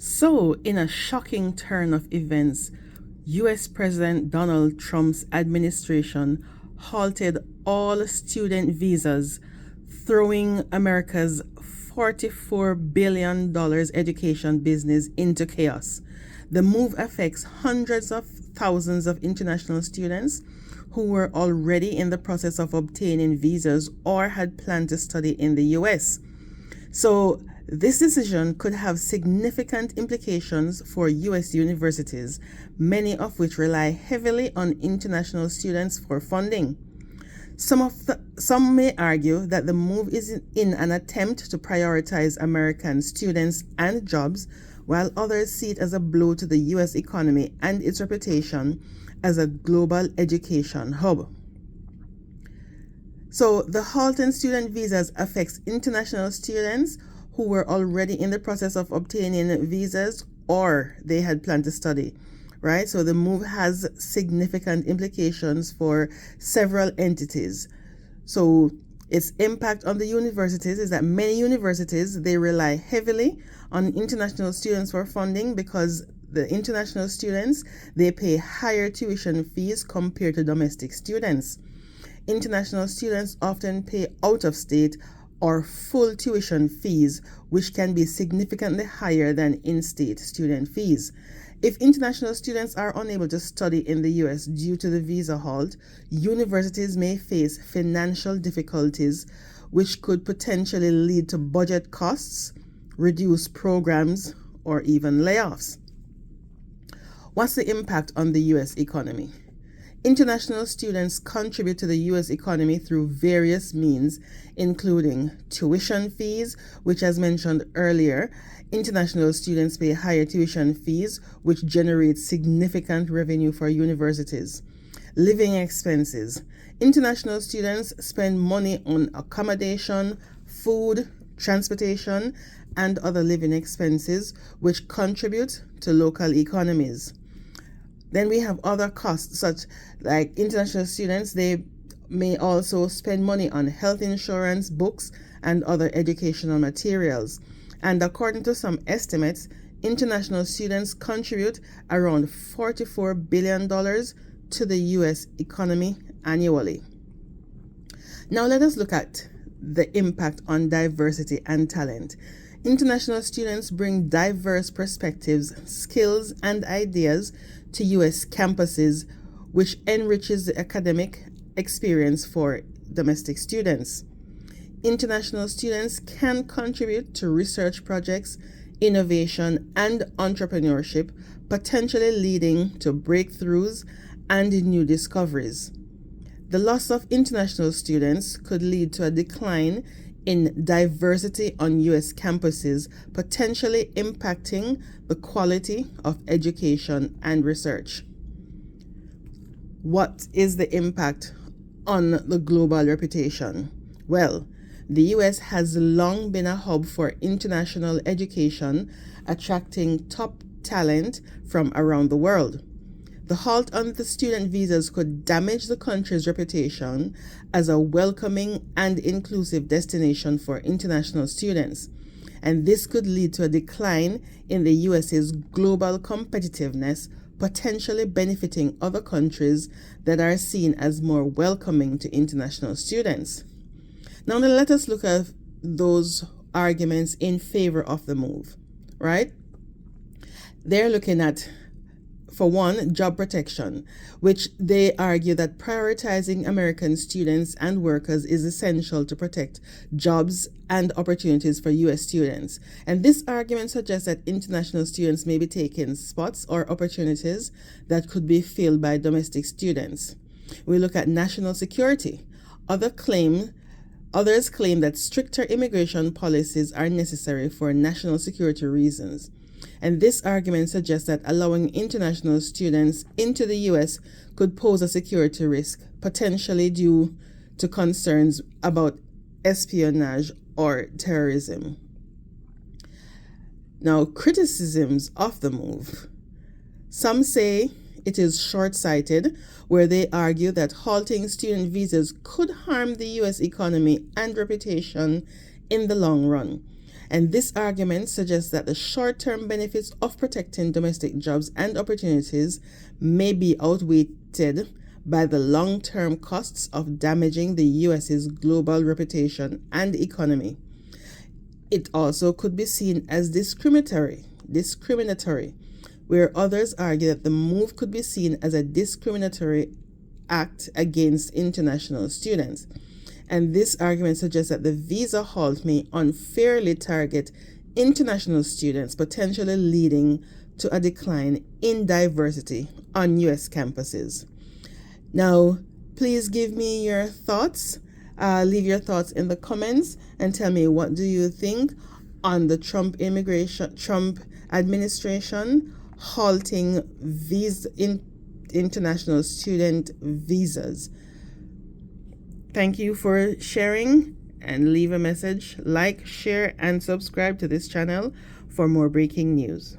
So, in a shocking turn of events, US President Donald Trump's administration halted all student visas, throwing America's $44 billion education business into chaos. The move affects hundreds of thousands of international students who were already in the process of obtaining visas or had planned to study in the US. So, this decision could have significant implications for U.S. universities, many of which rely heavily on international students for funding. Some may argue that the move is in an attempt to prioritize American students and jobs, while others see it as a blow to the U.S. economy and its reputation as a global education hub. So the halt in student visas affects international students who were already in the process of obtaining visas or they had planned to study, right? So the move has significant implications for several entities. So its impact on the universities is that many universities, they rely heavily on international students for funding because the international students, they pay higher tuition fees compared to domestic students. International students often pay out of state or full tuition fees, which can be significantly higher than in-state student fees. If international students are unable to study in the US due to the visa halt, universities may face financial difficulties, which could potentially lead to budget costs, reduced programs, or even layoffs. What's the impact on the US economy? International students contribute to the U.S. economy through various means, including tuition fees, which, as mentioned earlier, international students pay higher tuition fees, which generate significant revenue for universities. Living expenses. International students spend money on accommodation, food, transportation, and other living expenses, which contribute to local economies. Then we have other costs, such like international students, they may also spend money on health insurance, books, and other educational materials. And according to some estimates, international students contribute around $44 billion to the U.S. economy annually. Now let us look at the impact on diversity and talent. International students bring diverse perspectives, skills, and ideas to U.S. campuses, which enriches the academic experience for domestic students. International students can contribute to research projects, innovation, and entrepreneurship, potentially leading to breakthroughs and new discoveries. The loss of international students could lead to a decline in diversity on U.S. campuses, potentially impacting the quality of education and research. What is the impact on the global reputation? Well, the U.S. has long been a hub for international education, attracting top talent from around the world. The halt on the student visas could damage the country's reputation as a welcoming and inclusive destination for international students, and this could lead to a decline in the US's global competitiveness, potentially benefiting other countries that are seen as more welcoming to international students. Now let us look at those arguments in favor of the move, right? They're looking at, for one, job protection, which they argue that prioritizing American students and workers is essential to protect jobs and opportunities for U.S. students. And this argument suggests that international students may be taking spots or opportunities that could be filled by domestic students. We look at national security. Others claim that stricter immigration policies are necessary for national security reasons. And this argument suggests that allowing international students into the U.S. could pose a security risk, potentially due to concerns about espionage or terrorism. Now, criticisms of the move. Some say it is short-sighted, where they argue that halting student visas could harm the U.S. economy and reputation in the long run. And this argument suggests that the short-term benefits of protecting domestic jobs and opportunities may be outweighed by the long-term costs of damaging the US's global reputation and economy. It also could be seen as discriminatory, where others argue that the move could be seen as a discriminatory act against international students. And this argument suggests that the visa halt may unfairly target international students, potentially leading to a decline in diversity on US campuses. Now, please give me your thoughts. Leave your thoughts in the comments and tell me, what do you think on the Trump administration halting international student visas? Thank you for sharing, and leave a message. Like, share, and subscribe to this channel for more breaking news.